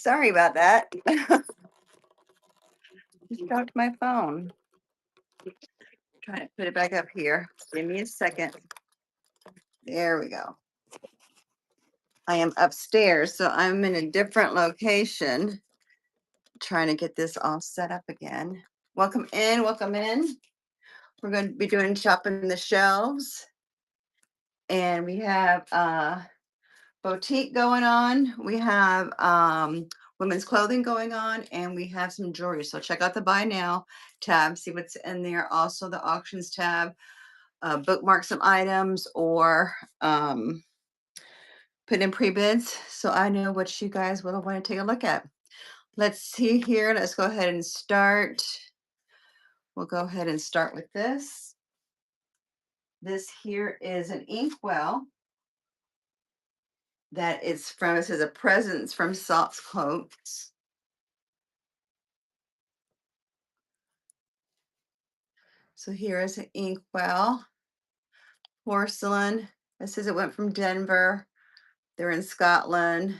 Sorry about that. Just dropped my phone. Trying to put it back up here. Give me a second. There we go. I am upstairs, so I'm in a different location. Trying to get this all set up again. Welcome in, welcome in. We're going to be doing shopping the shelves. And we have boutique going on. We have women's clothing going on, and we have some jewelry. So check out the buy now tab, see what's in there. Also the auctions tab, bookmark some items or put in pre-bids so I know what you guys will want to take a look at. Let's see here. Let's go ahead and start. We'll go ahead and start with this. This here is an inkwell that is from, it says a presence from Salt's Coats. So here is an inkwell, porcelain. It says it went from Denver. They're in Scotland.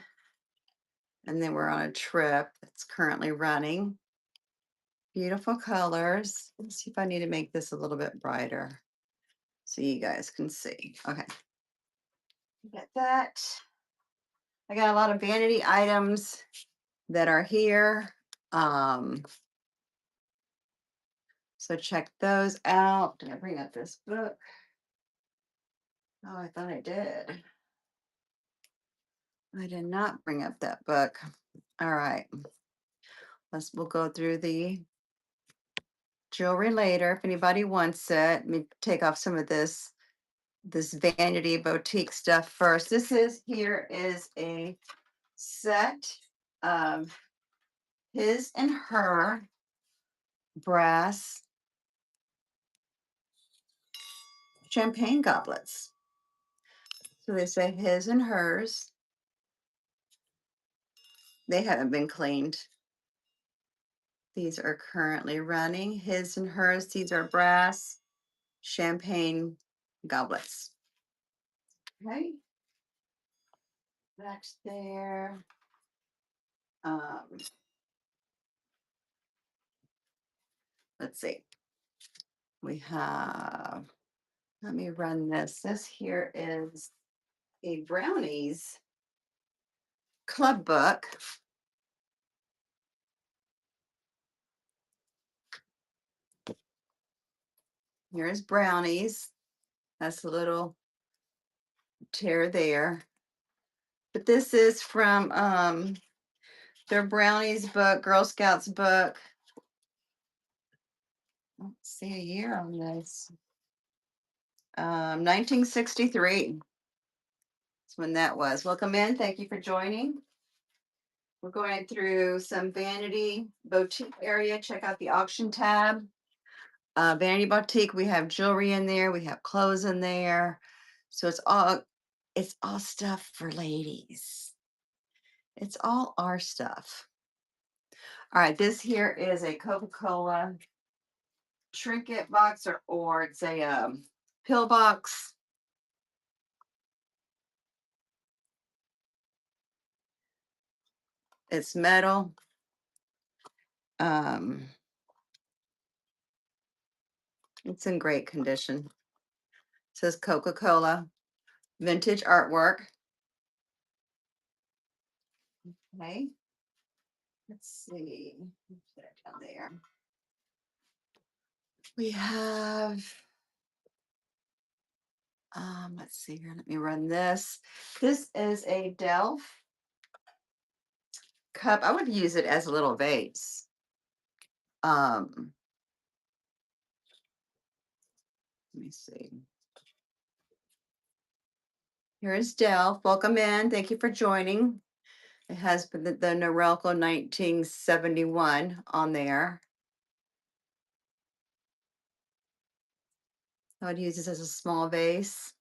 And then we're on a trip that's currently running. Beautiful colors. Let's see if I need to make this a little bit brighter so you guys can see. Okay. Get that. I got a lot of vanity items that are here. So check those out. Did I bring up this book? Oh, I thought I did. I did not bring up that book. All right. We'll go through the jewelry later if anybody wants it. Let me take off some of this vanity boutique stuff first. This is a set of his and her brass champagne goblets. So they say his and hers. They haven't been cleaned. These are currently running. His and hers. These are brass champagne goblets. Okay. That's there. Let's see. We have, let me run this. This here is a brownies club book. Here's brownies. That's a little tear there. But this is from their brownies book, Girl Scouts book. Let's see a year on this. 1963. That's when that was. Welcome in. Thank you for joining. We're going through some vanity boutique area. Check out the auction tab. Vanity boutique, we have jewelry in there. We have clothes in there. So it's all stuff for ladies. It's all our stuff. All right, this here is a Coca-Cola trinket box or it's a pill box. It's metal. It's in great condition. It says Coca-Cola, vintage artwork. Okay. Let's see. Put that down there. We have, let's see here. Let me run this. This is a Delph cup. I would use it as a little vase. Let me see. Here is Delph. Welcome in. Thank you for joining. It has the Norelco 1971 on there. I would use this as a small vase.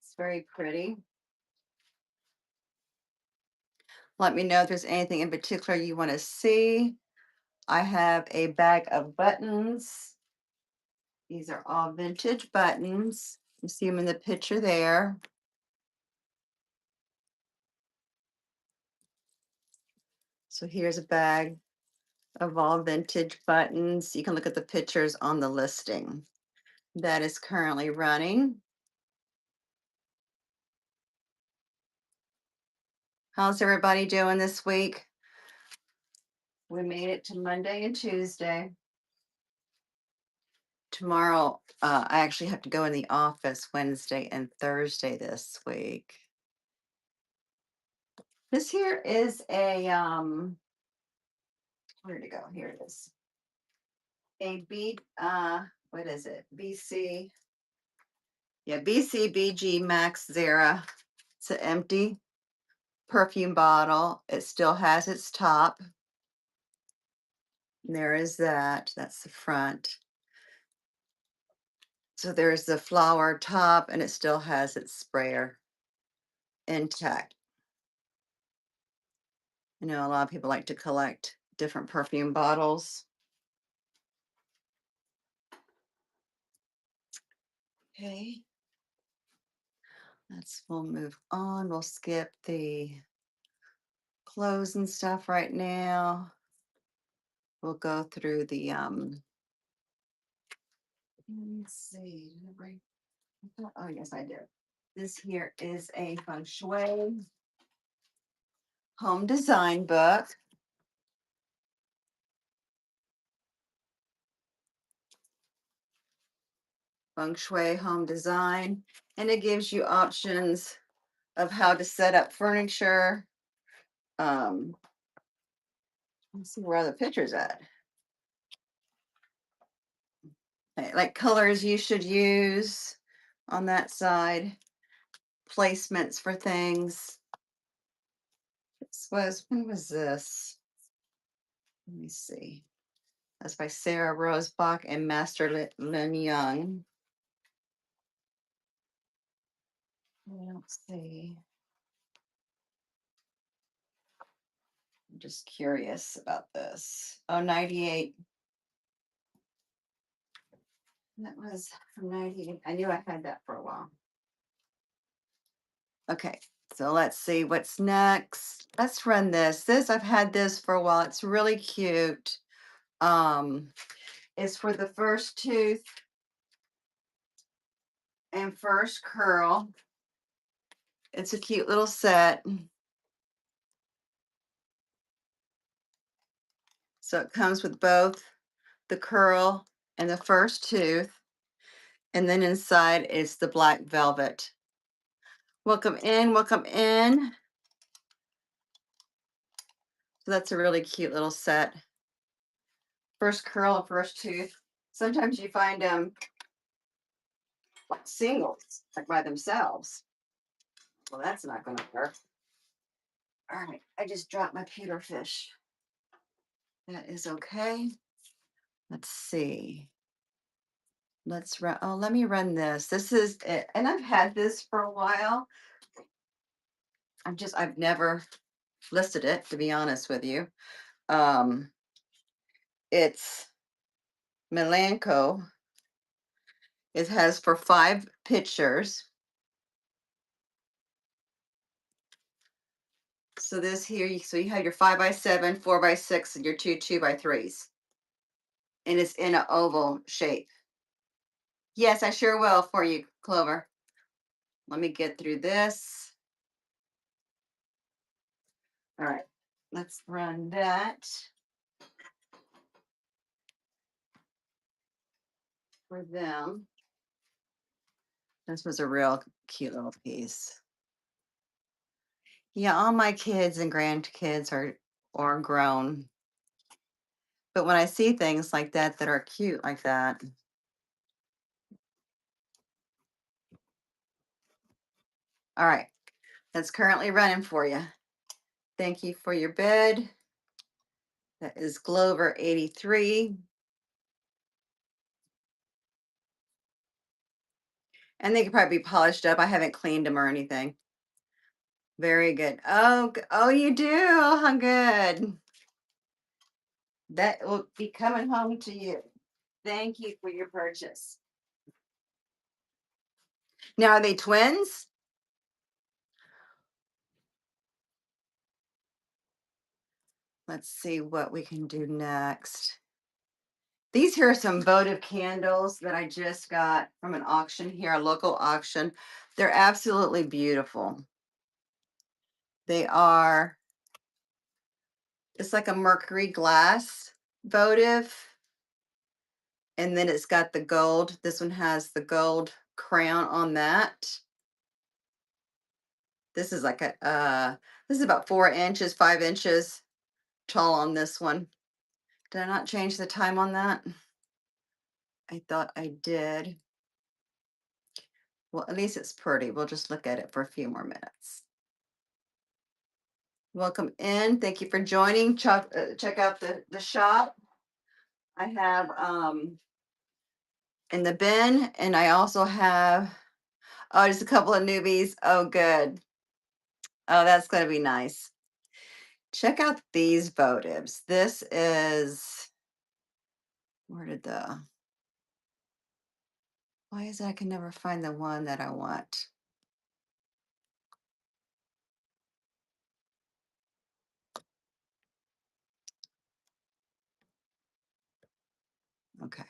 It's very pretty. Let me know if there's anything in particular you want to see. I have a bag of buttons. These are all vintage buttons. You see them in the picture there. So here's a bag of all vintage buttons. You can look at the pictures on the listing. That is currently running. How's everybody doing this week? We made it to Monday and Tuesday. Tomorrow, I actually have to go in the office Wednesday and Thursday this week. This here is a where to go? Here it is. A B what is it? BC. Yeah, BCBG Max Zera. It's an empty perfume bottle. It still has its top. There is that. That's the front. So there's the flower top, and it still has its sprayer intact. I know a lot of people like to collect different perfume bottles. Okay. We'll move on. We'll skip the clothes and stuff right now. We'll go through the let's see. Oh, yes, I did. This here is a feng shui home design book. Feng shui home design. And it gives you options of how to set up furniture. Let's see where the picture's at. Like colors you should use on that side. Placements for things. When was this? Let me see. That's by Sarah Rosebach and Master Lin Young. Let's see. I'm just curious about this. Oh, 98. That was from 98. I knew I had that for a while. Okay, so let's see what's next. Let's run this. I've had this for a while. It's really cute. It's for the first tooth and first curl. It's a cute little set. So it comes with both the curl and the first tooth. And then inside is the black velvet. Welcome in, welcome in. So that's a really cute little set. First curl and first tooth. Sometimes you find them singles, like by themselves. Well, that's not going to work. All right, I just dropped my pewter fish. That is okay. Let's see. Let's run. Oh, let me run this. This is it. And I've had this for a while. I've never listed it, to be honest with you. It's Milanco. It has for 5 pictures. So this here, so you have your 5x7, 4x6, and your 2x3s. And it's in an oval shape. Yes, I sure will for you, Clover. Let me get through this. All right, let's run that for them. This was a real cute little piece. Yeah, all my kids and grandkids are grown. But when I see things like that that are cute like that, all right, that's currently running for you. Thank you for your bid. That is Glover 83. And they could probably be polished up. I haven't cleaned them or anything. Very good. Oh, you do? Oh, how good. That will be coming home to you. Thank you for your purchase. Now, are they twins? Let's see what we can do next. These here are some votive candles that I just got from an auction here, a local auction. They're absolutely beautiful. They are, it's like a mercury glass votive. And then it's got the gold. This one has the gold crown on that. This is like this is about 4 inches, 5 inches tall on this one. Did I not change the time on that? I thought I did. Well, at least it's pretty. We'll just look at it for a few more minutes. Welcome in. Thank you for joining. Check out the shop. I have in the bin, and I also have, oh, just a couple of newbies. Oh, good. Oh, that's going to be nice. Check out these votives. This is, where did why is it I can never find the one that I want? Okay.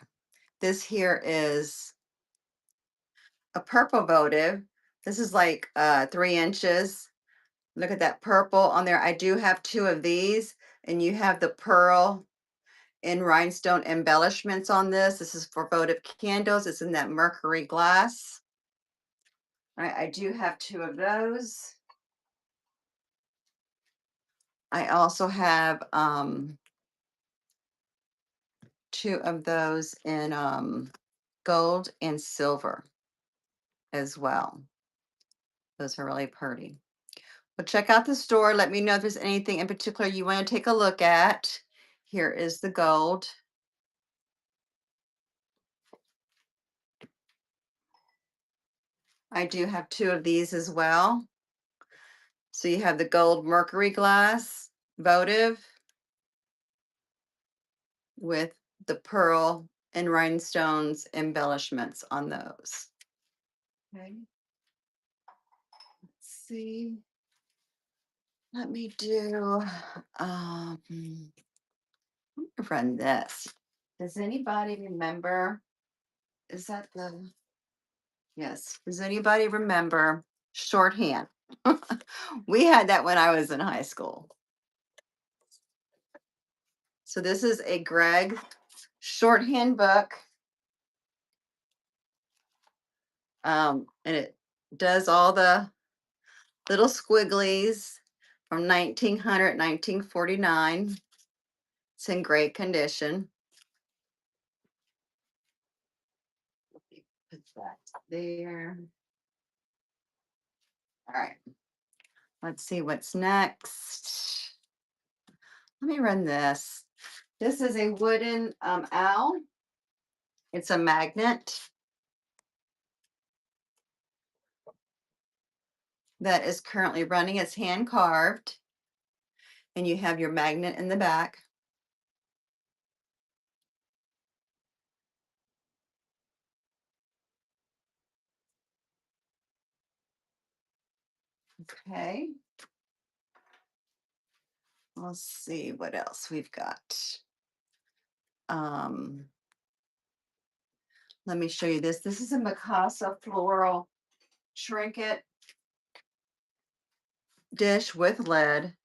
This here is a purple votive. This is like 3 inches. Look at that purple on there. I do have 2 of these, and you have the pearl and rhinestone embellishments on this. This is for votive candles. It's in that mercury glass. All right, I do have 2 of those. I also have 2 of those in gold and silver as well. Those are really pretty. But check out the store. Let me know if there's anything in particular you want to take a look at. Here is the gold. I do have 2 of these as well. So you have the gold mercury glass votive with the pearl and rhinestones embellishments on those. Okay. Let's see. Let me do run this. Does anybody remember? Is that the, yes. Does anybody remember shorthand? We had that when I was in high school. So this is a Greg shorthand book. And it does all the little squigglies from 1900, 1949. It's in great condition. Put that there. All right. Let's see what's next. Let me run this. This is a wooden owl. It's a magnet that is currently running. It's hand carved, and you have your magnet in the back. Okay. Let's see what else we've got. Let me show you this. This is a Mikasa floral trinket dish with lead.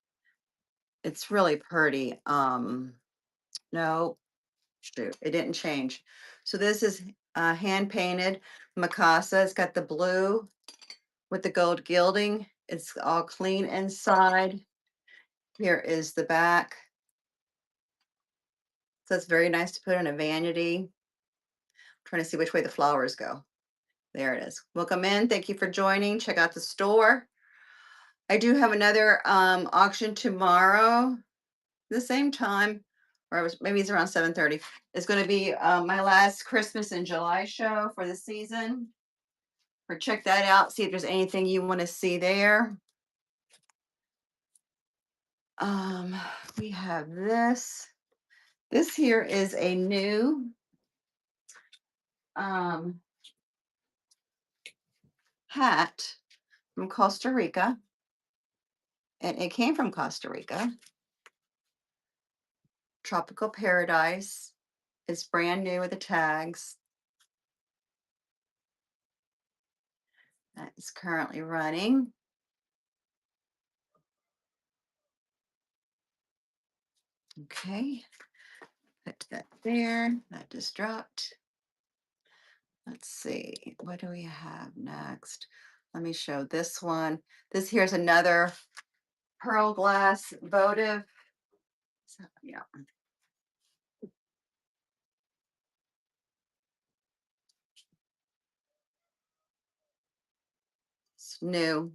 It's really pretty. No, shoot, it didn't change. So this is hand painted Mikasa. It's got the blue with the gold gilding. It's all clean inside. Here is the back. So it's very nice to put in a vanity. I'm trying to see which way the flowers go. There it is. Welcome in. Thank you for joining. Check out the store. I do have another auction tomorrow, the same time, or maybe it's around 7:30. It's going to be my last Christmas in July show for the season. Or check that out. See if there's anything you want to see there. We have this. This here is a new hat from Costa Rica, and it came from Costa Rica. Tropical Paradise. It's brand new with the tags. That is currently running. Okay, put that there. That just dropped. Let's see, what do we have next? Let me show this one. This here's another pearl glass votive. So, yeah. It's new.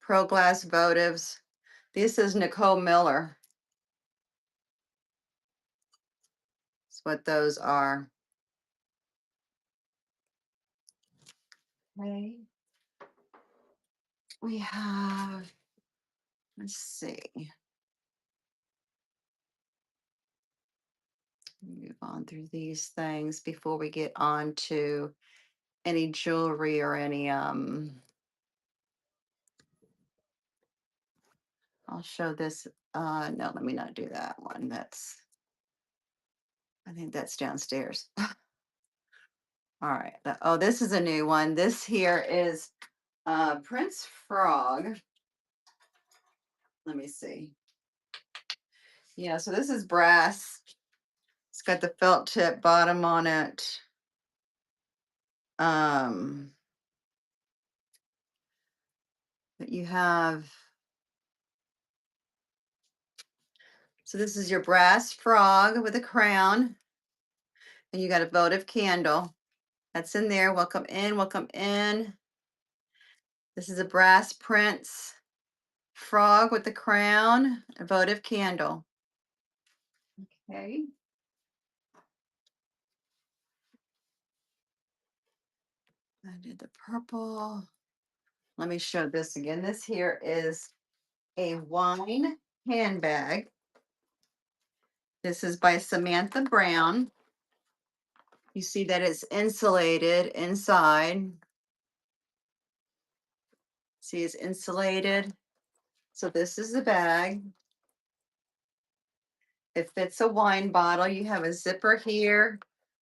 Pearl glass votives. This is Nicole Miller. That's what those are. Okay. We have, let's see. Move on through these things before we get on to any jewelry or any I'll show this. No, let me not do that one. I think that's downstairs. All right. Oh, this is a new one. This here is Prince Frog. Let me see. Yeah, so this is brass. It's got the felt tip bottom on it. But you have, so this is your brass frog with a crown, and you got a votive candle. That's in there. Welcome in, welcome in. This is a brass prince frog with the crown, a votive candle. Okay. I did the purple. Let me show this again. This here is a wine handbag. This is by Samantha Brown. You see that it's insulated inside. See, it's insulated. So this is the bag. It fits a wine bottle. You have a zipper here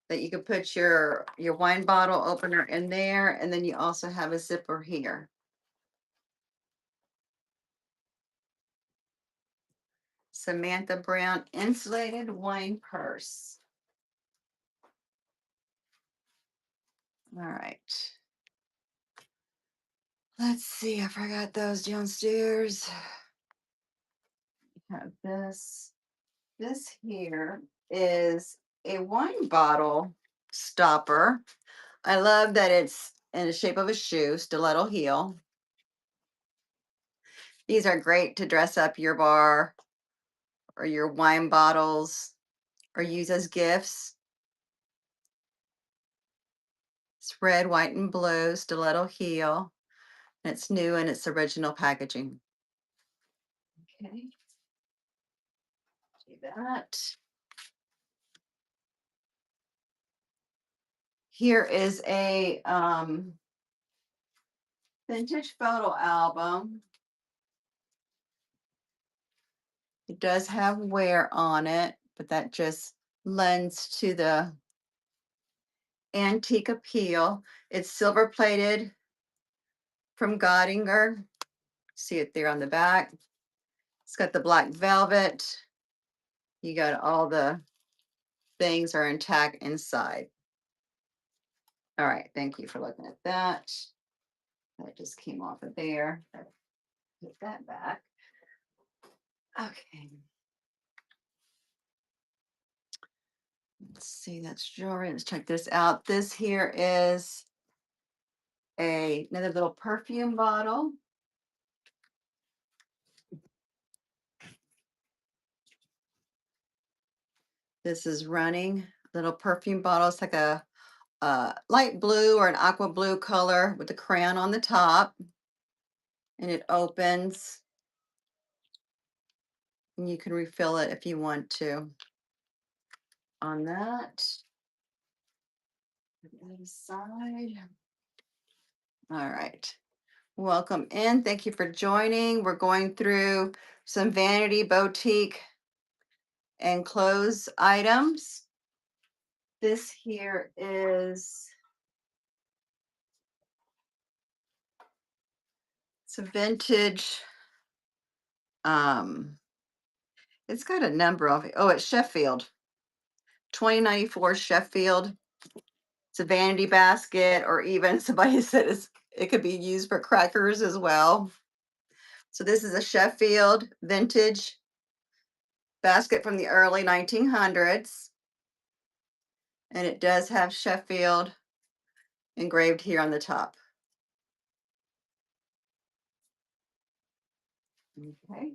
that you can put your wine bottle opener in there, and then you also have a zipper here. Samantha Brown insulated wine purse. All right. Let's see, I forgot those downstairs. We have this. This here is a wine bottle stopper. I love that it's in the shape of a shoe, stiletto heel. These are great to dress up your bar or your wine bottles or use as gifts. It's red, white, and blue, stiletto heel. And it's new in its original packaging. Okay. Do that. Here is a vintage photo album. It does have wear on it, but that just lends to the antique appeal. It's silver plated from Godinger. See it there on the back. It's got the black velvet. You got all the things are intact inside. All right, thank you for looking at that. That just came off of there. Put that back. Okay. Let's see, that's jewelry. Let's check this out. This here is another little perfume bottle. This is running. Little perfume bottle. It's like a light blue or an aqua blue color with a crayon on the top. And it opens. And you can refill it if you want to. On that. Put that aside. All right. Welcome in. Thank you for joining. We're going through some Vanity Boutique and clothes items. This here is it's a vintage. Um, it's got a number of it. Oh, it's Sheffield, 2094 Sheffield. It's a vanity basket, or even somebody said it could be used for crackers as well. So this is a Sheffield vintage basket from the early 1900s, and it does have Sheffield engraved here on the top. Okay.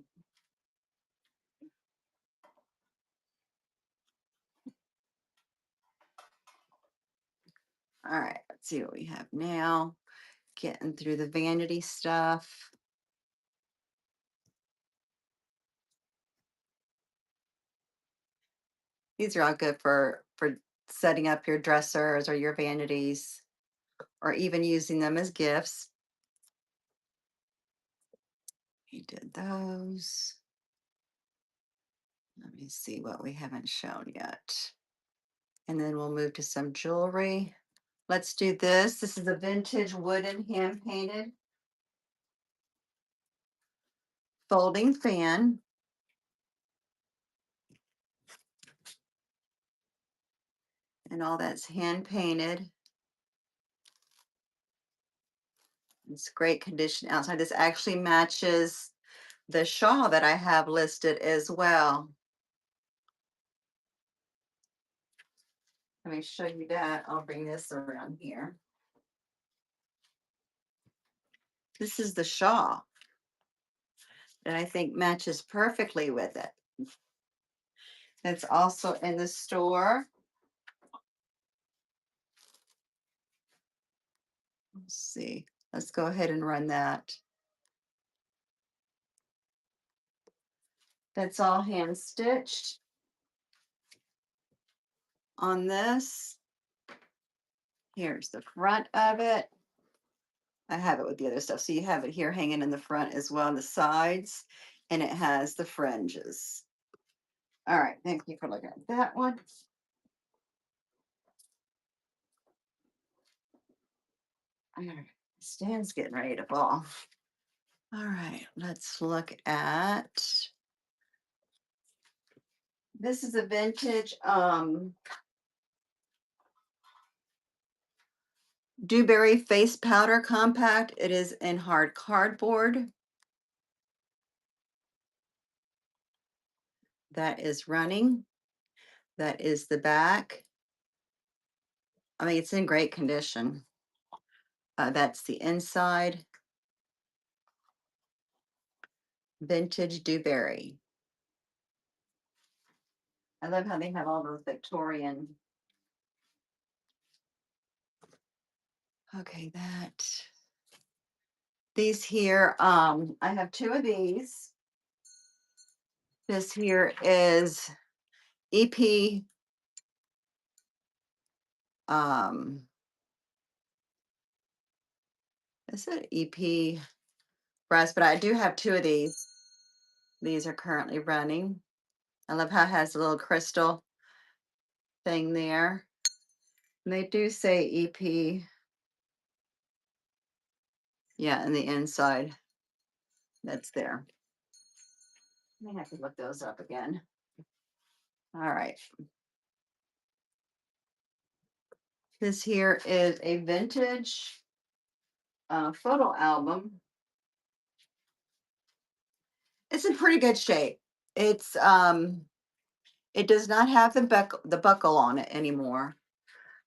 All right, let's see what we have now. Getting through the vanity stuff. These are all good for setting up your dressers or your vanities, or even using them as gifts. We did those. Let me see what we haven't shown yet. And then we'll move to some jewelry. Let's do this. This is a vintage wooden hand painted folding fan. And all that's hand painted. It's great condition outside. This actually matches the shawl that I have listed as well. Let me show you that. I'll bring this around here. This is the shawl that I think matches perfectly with it. It's also in the store. Let's see. Let's go ahead and run that. That's all hand stitched on this. Here's the front of it. I have it with the other stuff. So you have it here hanging in the front as well on the sides, and it has the fringes. All right, thank you for looking at that one. All right, Stan's getting ready to fall. All right, let's look at, this is a vintage Dewberry face powder compact. It is in hard cardboard. That is running. That is the back. I mean, it's in great condition. That's the inside. Vintage Dewberry. I love how they have all those Victorian. Okay, these here, I have two of these. This here is EP is it EP brass, but I do have two of these. These are currently running. I love how it has a little crystal thing there. And they do say EP. Yeah, and the inside. That's there. I may have to look those up again. All right. This here is a vintage photo album. It's in pretty good shape. It does not have the buckle on it anymore,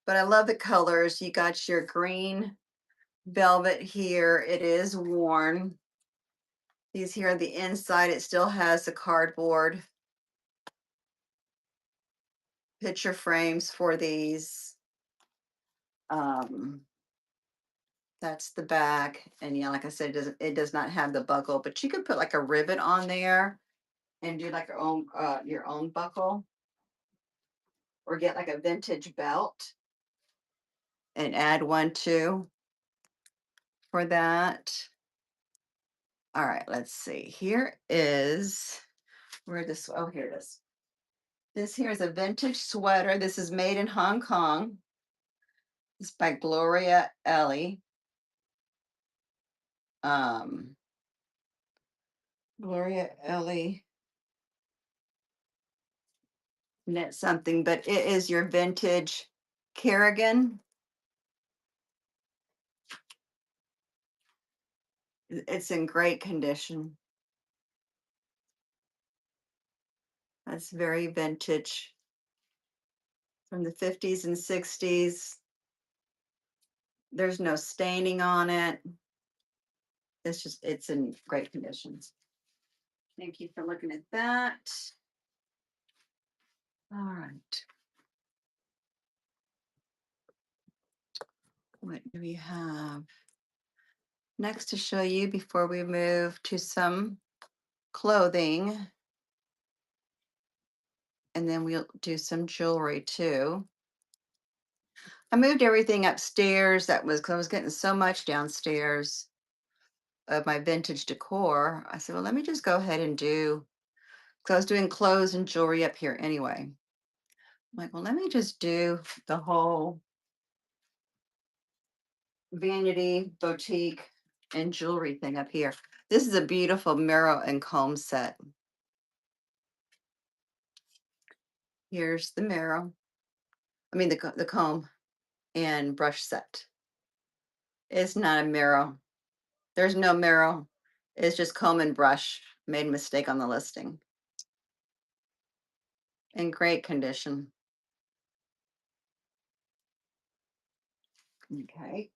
but I love the colors. You got your green velvet here. It is worn. These here on the inside, it still has the cardboard picture frames for these. That's the back, and yeah, like I said, it does not have the buckle, but you could put like a rivet on there and do like your own buckle, or get like a vintage belt and add one too for that. All right, let's see. Here is where this, oh, here it is. This here is a vintage sweater. This is made in Hong Kong. It's by Gloria Ellie. Um, Gloria Ellie knit something, but it is your vintage cardigan. It's in great condition. That's very vintage from the 50s and 60s. There's no staining on it. It's in great conditions. Thank you for looking at that. All right. What do we have next to show you before we move to some clothing? And then we'll do some jewelry too. I moved everything upstairs. That was because I was getting so much downstairs of my vintage decor. I said, well, let me just go ahead and do, because I was doing clothes and jewelry up here anyway. I'm like, well, let me just do the whole vanity, boutique, and jewelry thing up here. This is a beautiful mirror and comb set. Here's the mirror. I mean, the comb and brush set. It's not a mirror. There's no mirror. It's just comb and brush. Made a mistake on the listing. In great condition. Okay.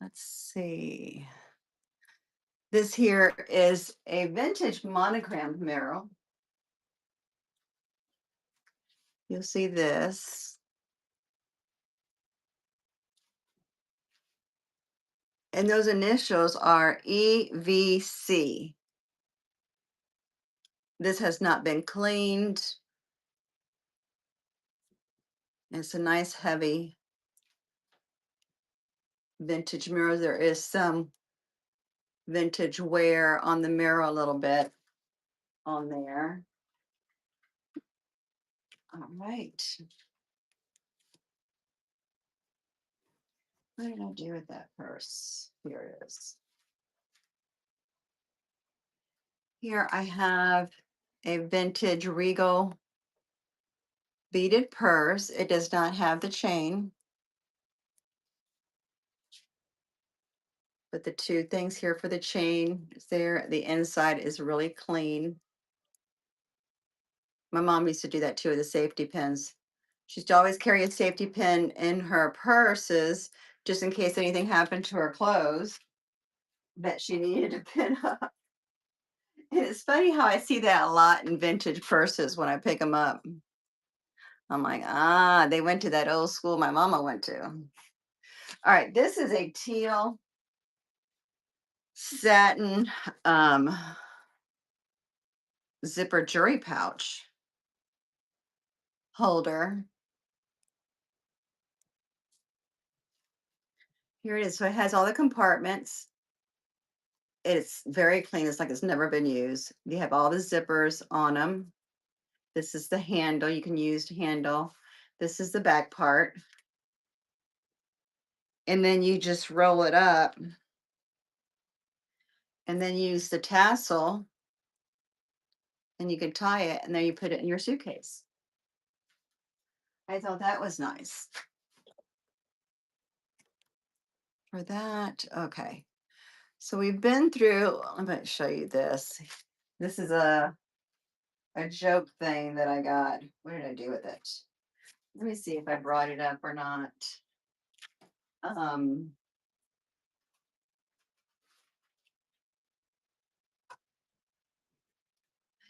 Let's see. This here is a vintage monogram mirror. You'll see this. And those initials are EVC. This has not been cleaned. It's a nice heavy vintage mirror. There is some vintage wear on the mirror a little bit on there. All right. What did I do with that purse? Here it is. Here I have a vintage Regal beaded purse. It does not have the chain, but the two things here for the chain is there. The inside is really clean. My mom used to do that too with the safety pins. She used to always carry a safety pin in her purses just in case anything happened to her clothes that she needed to pin up. And it's funny how I see that a lot in vintage purses when I pick them up. I'm like, ah, they went to that old school my mama went to. All right, this is a teal satin zipper jewelry pouch holder. Here it is. So it has all the compartments. It's very clean. It's like it's never been used. You have all the zippers on them. This is the handle you can use to handle. This is the back part. And then you just roll it up and then use the tassel and you can tie it and then you put it in your suitcase. I thought that was nice. For that, okay. So we've been through, I'm going to show you this. This is a joke thing that I got. What did I do with it? Let me see if I brought it up or not. I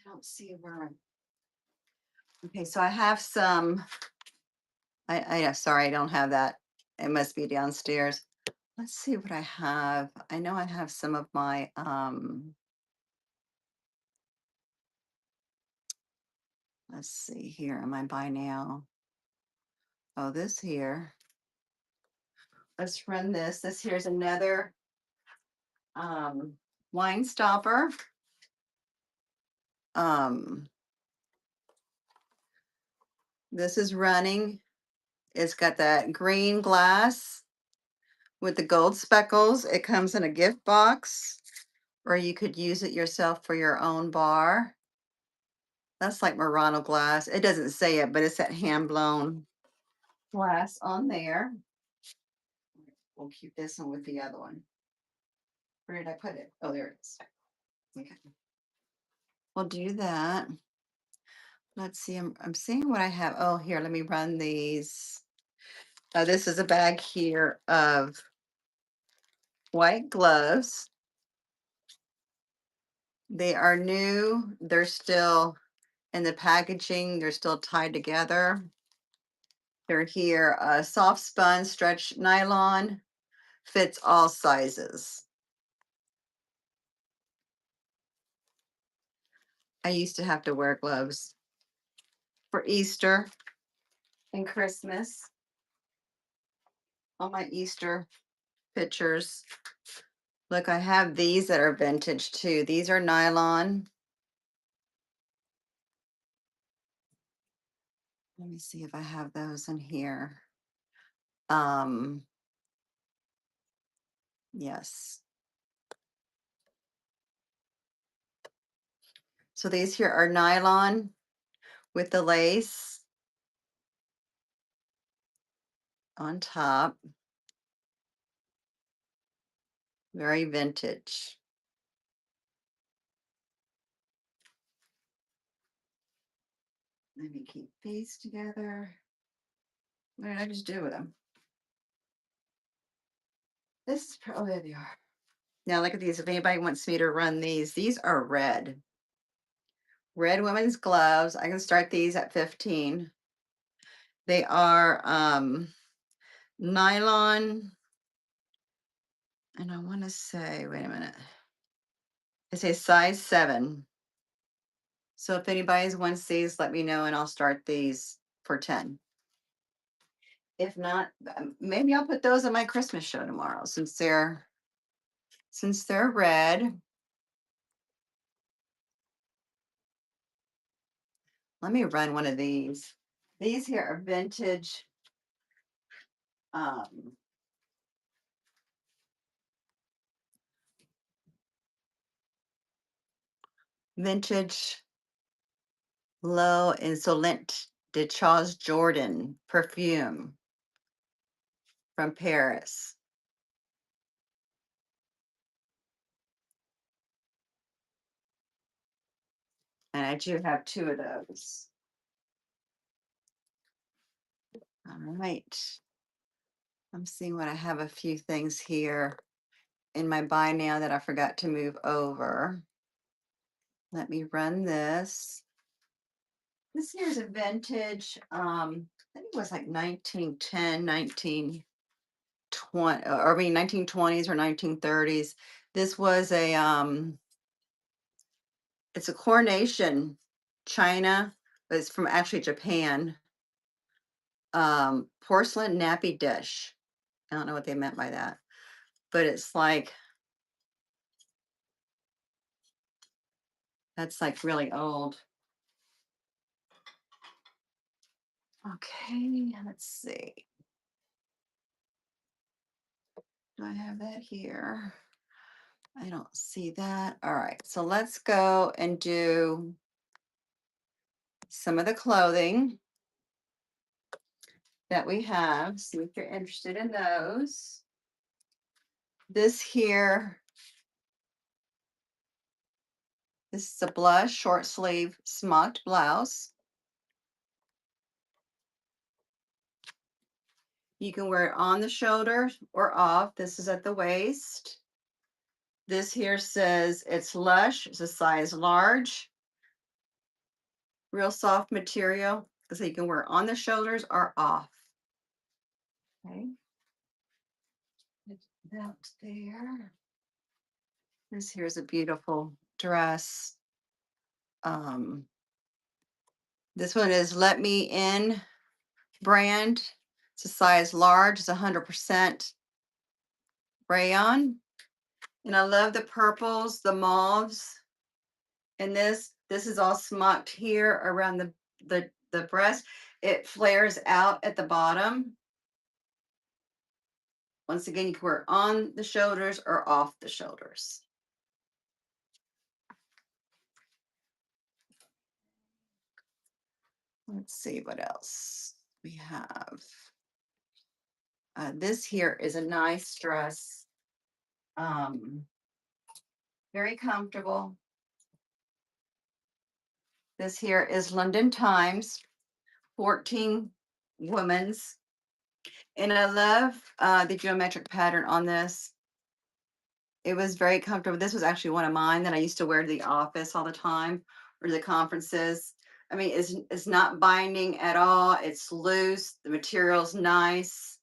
don't see where. Okay, so I have some. Sorry, I don't have that. It must be downstairs. Let's see what I have. I know I have some of my let's see here. Am I by now? Oh, this here. Let's run this. This here's another wine stopper. This is running. It's got that green glass with the gold speckles. It comes in a gift box, or you could use it yourself for your own bar. That's like Murano glass. It doesn't say it, but it's that hand blown glass on there. We'll keep this one with the other one. Where did I put it? Oh, there it is. Okay. We'll do that. Let's see. I'm seeing what I have. Oh, here, let me run these. This is a bag here of white gloves. They are new. They're still in the packaging. They're still tied together. They're here. Soft spun stretch nylon, fits all sizes. I used to have to wear gloves for Easter and Christmas. All my Easter pictures. Look, I have these that are vintage too. These are nylon. Let me see if I have those in here. Yes. So these here are nylon with the lace on top. Very vintage. Let me keep these together. What did I just do with them? This is, oh, there they are. Now look at these. If anybody wants me to run these are red. Red women's gloves. I can start these at 15. They are nylon. And I want to say, wait a minute. It says size 7. So if anybody wants these, let me know and I'll start these for 10. If not, maybe I'll put those on my Christmas show tomorrow since they're red. Let me run one of these. These here are vintage. Vintage Low Insolent de Charles Jordan perfume from Paris. And I do have 2 of those. All right. I'm seeing what I have a few things here in my buy now that I forgot to move over. Let me run this. This here is a vintage, I think it was like 1910, 1920, or I mean 1920s or 1930s. This was a, it's a coronation china, but it's from actually Japan. Porcelain nappy dish. I don't know what they meant by that, but it's like, that's like really old. Okay, let's see. Do I have that here? I don't see that. All right, so let's go and do some of the clothing that we have. See if you're interested in those. This here, this is a blush short sleeve smocked blouse. You can wear it on the shoulder or off. This is at the waist. This here says it's lush. It's a size large. Real soft material. So you can wear it on the shoulders or off. Okay. That's there. This here's a beautiful dress. This one is Let Me In brand. It's a size large. It's 100% rayon. And I love the purples, the mauves. And this is all smocked here around the breast. It flares out at the bottom. Once again, you can wear it on the shoulders or off the shoulders. Let's see what else we have. This here is a nice dress. Um, Very comfortable. This here is London Times, 14 women's. And I love the geometric pattern on this. It was very comfortable. This was actually one of mine that I used to wear to the office all the time or the conferences. I mean, it's not binding at all. It's loose. The material's nice,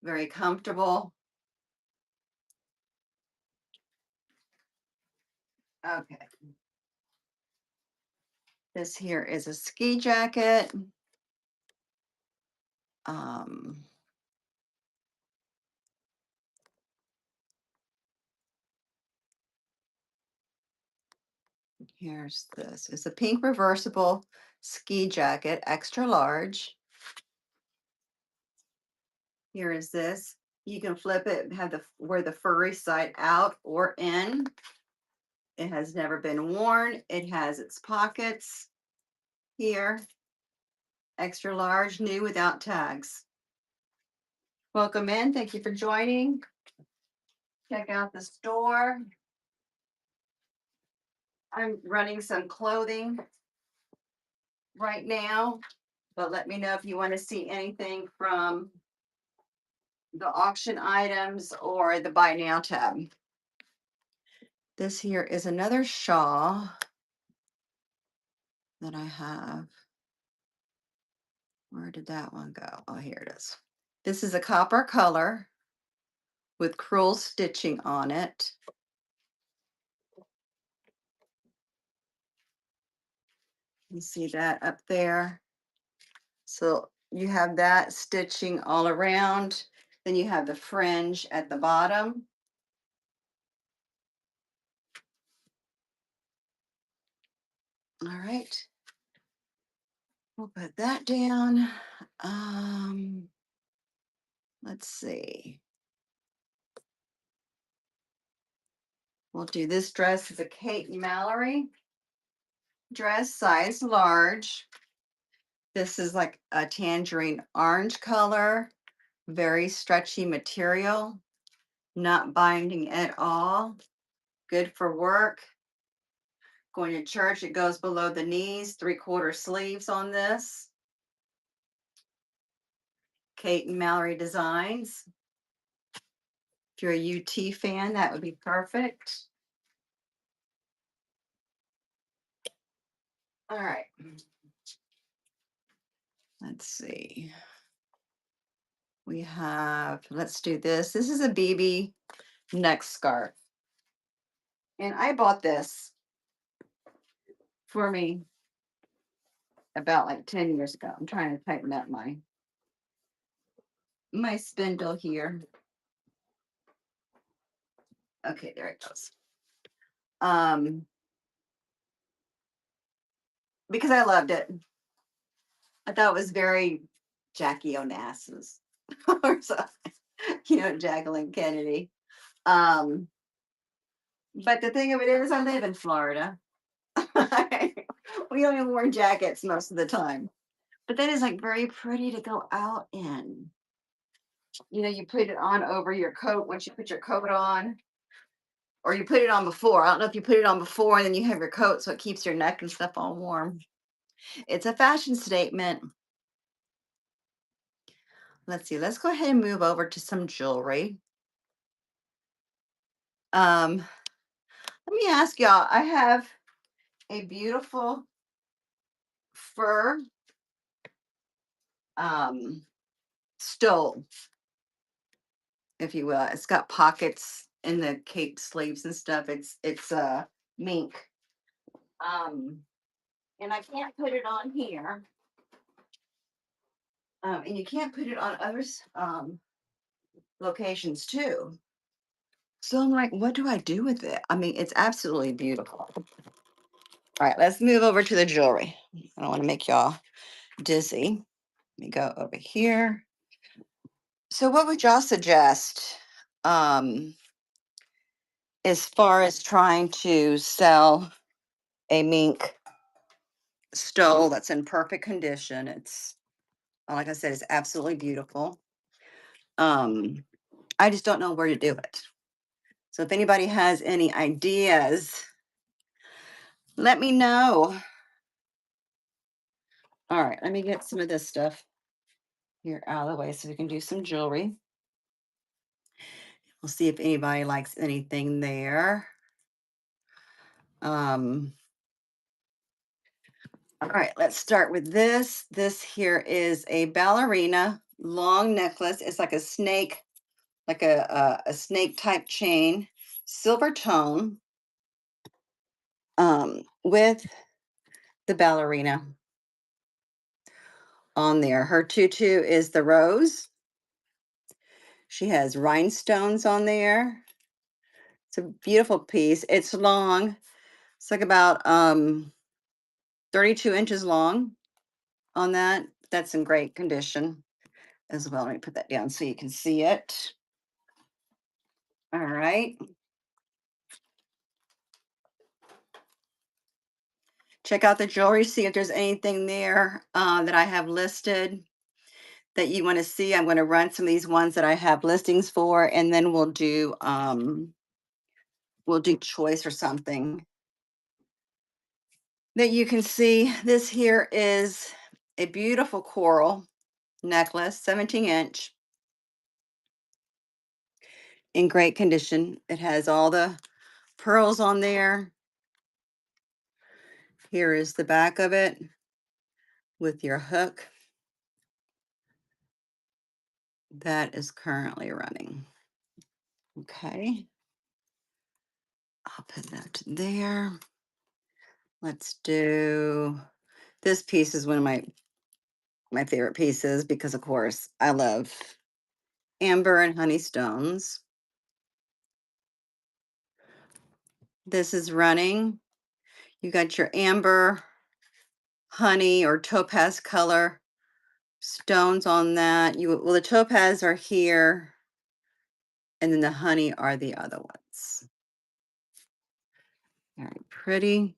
very comfortable. Okay. This here is a ski jacket. Um, Here's this. It's a pink reversible ski jacket, extra large. Here is this. You can flip it and have wear the furry side out or in. It has never been worn. It has its pockets here. Extra large, new without tags. Welcome in. Thank you for joining. Check out the store. I'm running some clothing right now, but let me know if you want to see anything from the auction items or the buy now tab. This here is another shawl that I have. Where did that one go? Oh, here it is. This is a copper color with crewel stitching on it. You see that up there? So you have that stitching all around. Then you have the fringe at the bottom. All right. We'll put that down. Let's see. We'll do this dress is a Kate Mallory dress, size large. This is like a tangerine orange color, very stretchy material, not binding at all. Good for work. Going to church, it goes below the knees, 3/4 sleeves on this. Kate and Mallory Designs. If you're a UT fan, that would be perfect. All right. Let's see. We have, let's do this. This is a BB neck scarf. And I bought this for me about like 10 years ago. I'm trying to tighten up my spindle here. Okay, there it goes. Because I loved it. I thought it was very Jackie Onassis or something, Jacqueline Kennedy. Um, but the thing of it is, I live in Florida. We don't even wear jackets most of the time. But that is like very pretty to go out in. You put it on over your coat once you put your coat on, or you put it on before. I don't know if you put it on before and then you have your coat so it keeps your neck and stuff all warm. It's a fashion statement. Let's see. Let's go ahead and move over to some jewelry. Let me ask y'all. I have a beautiful fur stole, if you will. It's got pockets in the cape sleeves and stuff. It's mink. And I can't put it on here. And you can't put it on others. locations too. So I'm like, what do I do with it? I mean, it's absolutely beautiful. All right, let's move over to the jewelry. I don't want to make y'all dizzy. Let me go over here. So what would y'all suggest um, as far as trying to sell a mink stole that's in perfect condition? It's like I said, it's absolutely beautiful. Um, I just don't know where to do it. So if anybody has any ideas, let me know. All right, let me get some of this stuff here out of the way so we can do some jewelry. We'll see if anybody likes anything there. Um, all right, let's start with this. This here is a ballerina long necklace. It's like a snake, like a snake type chain, silver tone, with the ballerina on there. Her tutu is the rose. She has rhinestones on there. It's a beautiful piece. It's long. It's like about 32 inches long on that. That's in great condition as well. Let me put that down so you can see it. All right. Check out the jewelry, see if there's anything there that I have listed that you want to see. I'm going to run some of these ones that I have listings for, and then we'll do choice or something that you can see. This here is a beautiful coral necklace, 17-inch, in great condition. It has all the pearls on there. Here is the back of it with your hook. That is currently running. Okay. I'll put that there. Let's do, this piece is one of my favorite pieces because of course I love amber and honey stones. This is running. You got your amber, honey, or topaz color stones on that. Well, the topaz are here, and then the honey are the other ones. Very pretty.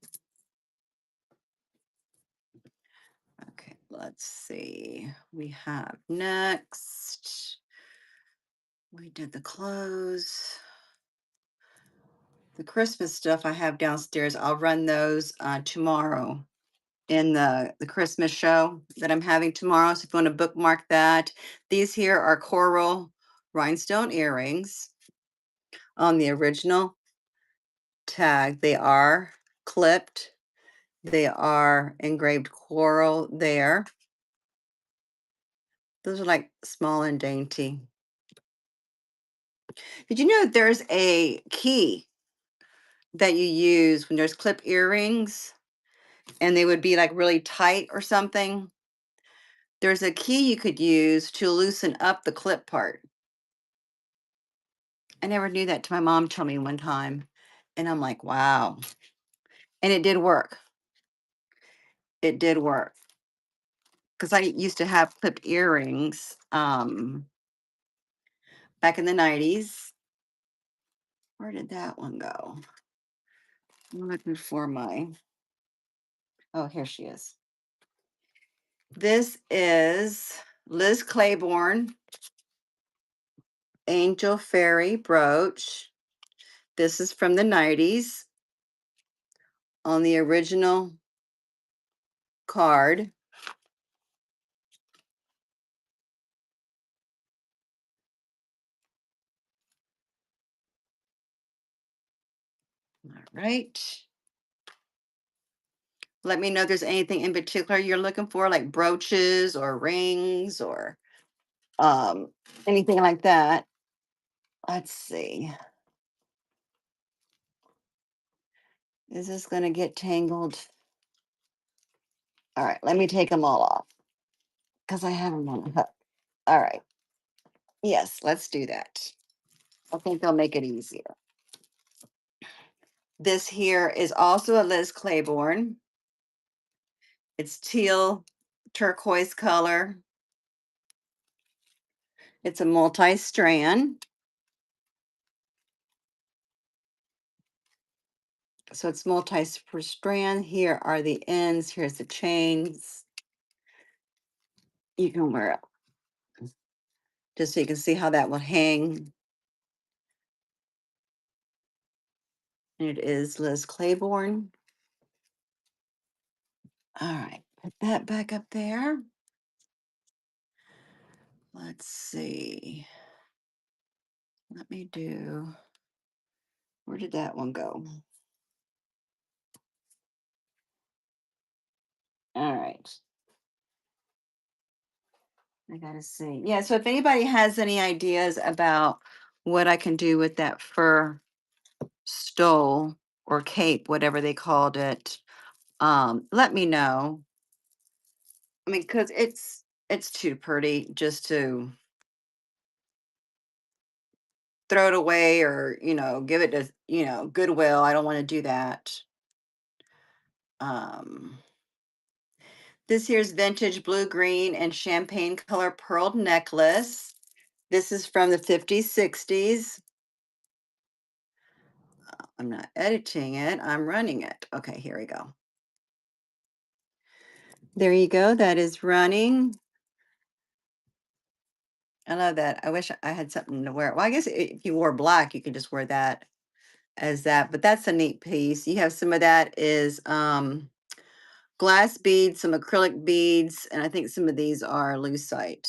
Okay, let's see. We have next. We did the clothes. The Christmas stuff I have downstairs, I'll run those tomorrow in the Christmas show that I'm having tomorrow. So if you want to bookmark that, these here are coral rhinestone earrings on the original tag. They are clipped. They are engraved coral there. Those are like small and dainty. Did you know there's a key that you use when there's clip earrings and they would be like really tight or something? There's a key you could use to loosen up the clip part. I never knew that till my mom told me one time. And I'm like, wow. And it did work. It did work. Because I used to have clipped earrings back in the 90s. Where did that one go? I'm looking for my, oh, here she is. This is Liz Claiborne Angel Fairy brooch. This is from the 90s on the original card. All right. Let me know if there's anything in particular you're looking for, like brooches or rings or um, anything like that. Let's see. Is this going to get tangled? All right, let me take them all off because I have them on the hook. All right. Yes, let's do that. I think they'll make it easier. This here is also a Liz Claiborne. It's teal turquoise color. It's a multi-strand. So it's multi-strand. Here are the ends. Here's the chains. You can wear it just so you can see how that will hang. And it is Liz Claiborne. All right, put that back up there. Let's see. Let me do, where did that one go? All right. I gotta see. Yeah, so if anybody has any ideas about what I can do with that fur stole or cape, whatever they called it, let me know. I mean, because it's too pretty just to throw it away or, give it to, Goodwill. I don't want to do that. Um, this here's vintage blue, green, and champagne color pearled necklace. This is from the 50s, 60s. I'm not editing it, I'm running it. Okay, here we go. There you go. That is running. I love that. I wish I had something to wear. Well, I guess if you wore black, you could just wear that as that, but that's a neat piece. You have some of that is glass beads, some acrylic beads, and I think some of these are lucite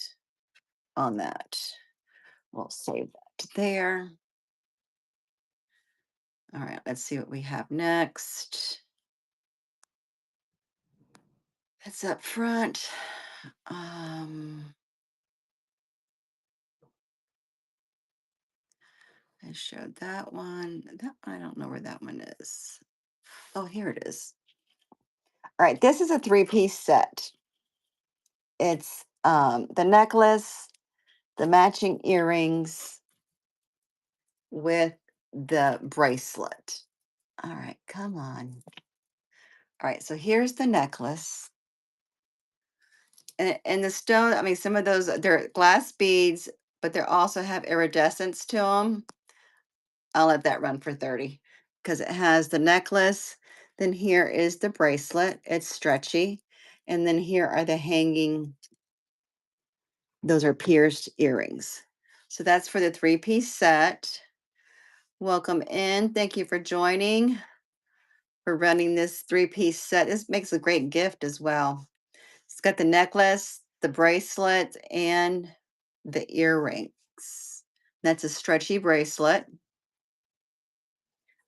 on that. We'll save that there. All right, let's see what we have next. That's up front. I showed that one. That I don't know where that one is. Oh, here it is. All right, this is a three-piece set. It's the necklace, the matching earrings with the bracelet. All right, come on. All right, so here's the necklace. And the stone, I mean, some of those, they're glass beads, but they also have iridescence to them. I'll let that run for 30 because it has the necklace. Then here is the bracelet. It's stretchy. And then here are the hanging, those are pierced earrings. So that's for the three-piece set. Welcome in. Thank you for joining, for running this three-piece set. This makes a great gift as well. It's got the necklace, the bracelet, and the earrings. That's a stretchy bracelet.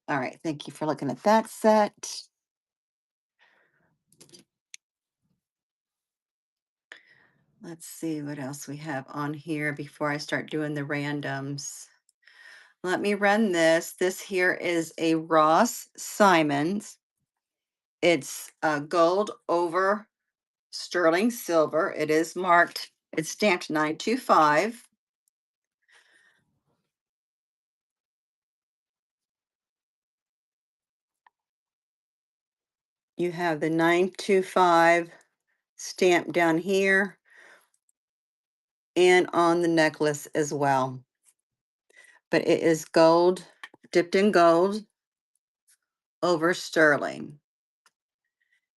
All right, thank you for looking at that set. Let's see what else we have on here before I start doing the randoms. Let me run this. This here is a Ross Simons. It's gold over sterling silver. It is marked, it's stamped 925. You have the 925 stamp down here and on the necklace as well. But it is gold, dipped in gold over sterling.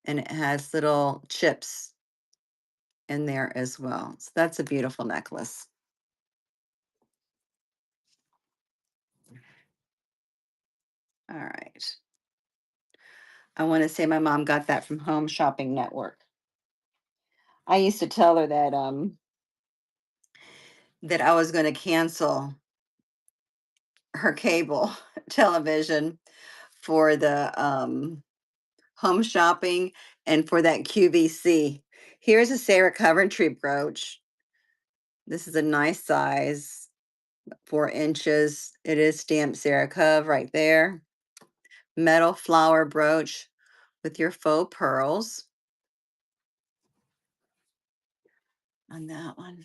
And it has little chips in there as well. So that's a beautiful necklace. All right. I want to say my mom got that from Home Shopping Network. I used to tell her that I was going to cancel her cable television for the home shopping and for that QVC. Here's a Sarah Coventry brooch. This is a nice size, 4 inches. It is stamped Sarah Cove right there. Metal flower brooch with your faux pearls on that one.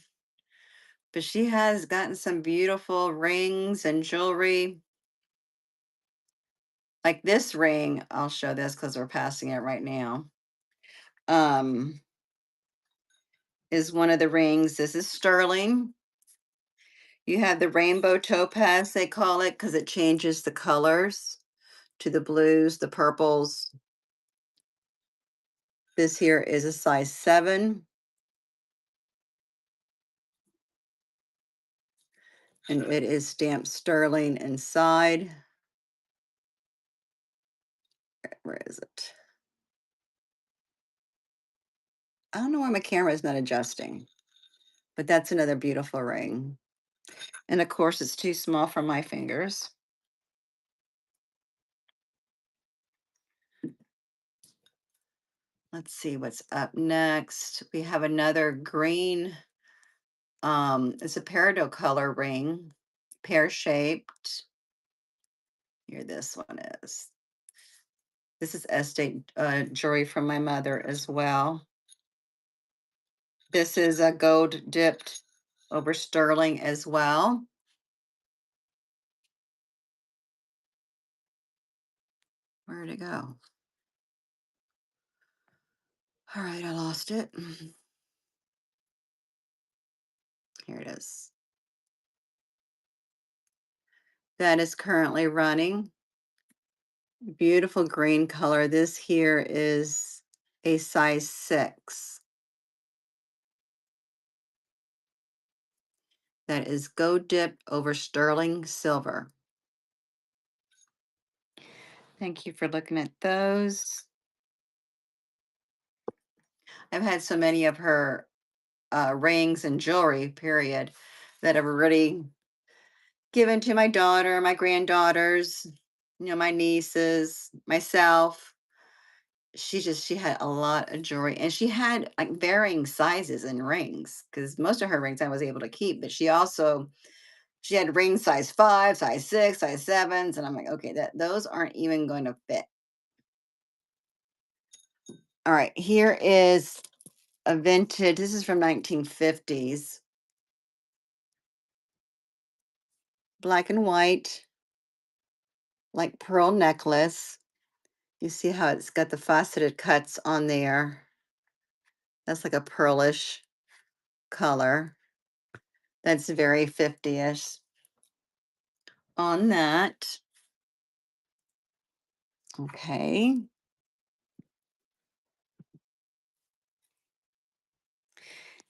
But she has gotten some beautiful rings and jewelry. Like this ring, I'll show this because we're passing it right now. Um, is one of the rings. This is sterling. You have the rainbow topaz, they call it, because it changes the colors to the blues, the purples. This here is a size 7. And it is stamped sterling inside. Where is it? I don't know why my camera is not adjusting, but that's another beautiful ring. And of course, it's too small for my fingers. Let's see what's up next. We have another green. It's a peridot color ring, pear shaped. Here, this one is. This is estate jewelry from my mother as well. This is a gold dipped over sterling as well. Where'd it go? All right, I lost it. Here it is. That is currently running. Beautiful green color. This here is a size 6. That is gold dipped over sterling silver. Thank you for looking at those. I've had so many of her rings and jewelry, period, that have already given to my daughter, my granddaughters, my nieces, myself. She had a lot of jewelry, and she had like varying sizes and rings, because most of her rings I was able to keep, but she had ring size 5, size 6, size 7s, and I'm like, okay, those aren't even going to fit. All right, here is a vintage. This is from 1950s. Black and white, like pearl necklace. You see how it's got the faceted cuts on there. That's like a pearlish color. That's very 50ish on that. Okay.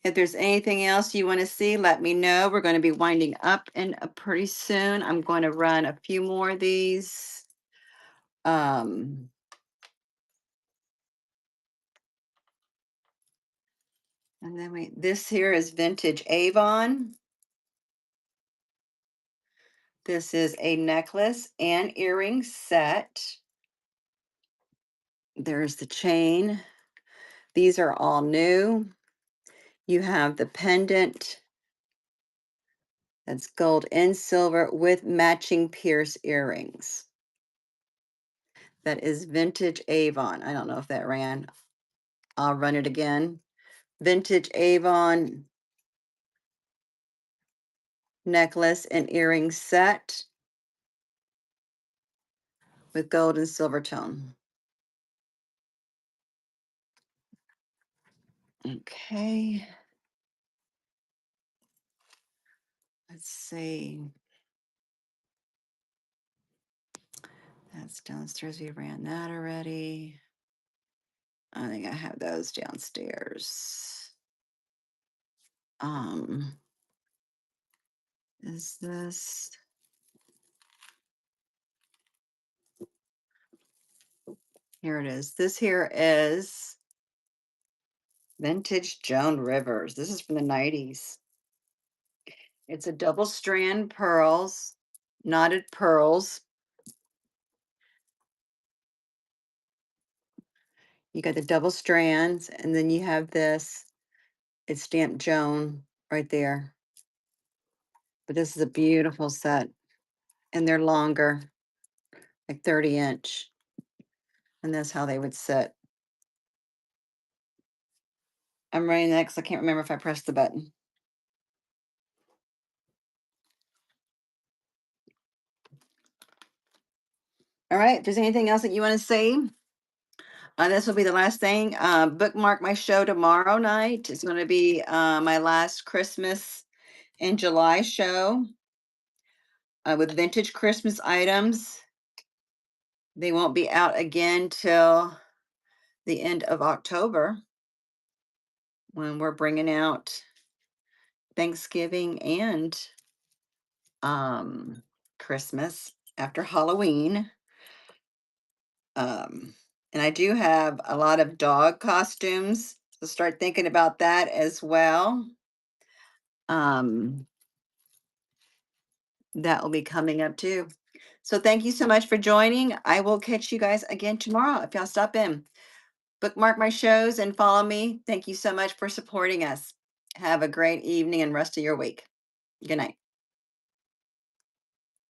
If there's anything else you want to see, let me know. We're going to be winding up in pretty soon. I'm going to run a few more of these. Um, and then this here is vintage Avon. This is a necklace and earring set. There's the chain. These are all new. You have the pendant. That's gold and silver with matching pierce earrings. That is vintage Avon. I don't know if that ran. I'll run it again. Vintage Avon necklace and earring set with gold and silver tone. Okay. Let's see. That's downstairs. We ran that already. I think I have those downstairs. Is this? Here it is. This here is vintage Joan Rivers. This is from the 90s. It's a double strand pearls, knotted pearls. You got the double strands, and then you have this. It's stamped Joan right there. But this is a beautiful set, and they're longer, like 30-inch. And that's how they would sit. I'm ready next. I can't remember if I pressed the button. All right. If there's anything else that you want to say, this will be the last thing. Bookmark my show tomorrow night. It's going to be my last Christmas in July show with vintage Christmas items. They won't be out again till the end of October when we're bringing out Thanksgiving and Christmas after Halloween. Um, and I do have a lot of dog costumes, so start thinking about that as well. Um, that will be coming up too. So thank you so much for joining. I will catch you guys again tomorrow if y'all stop in. Bookmark my shows and follow me. Thank you so much for supporting us. Have a great evening and rest of your week. Good night.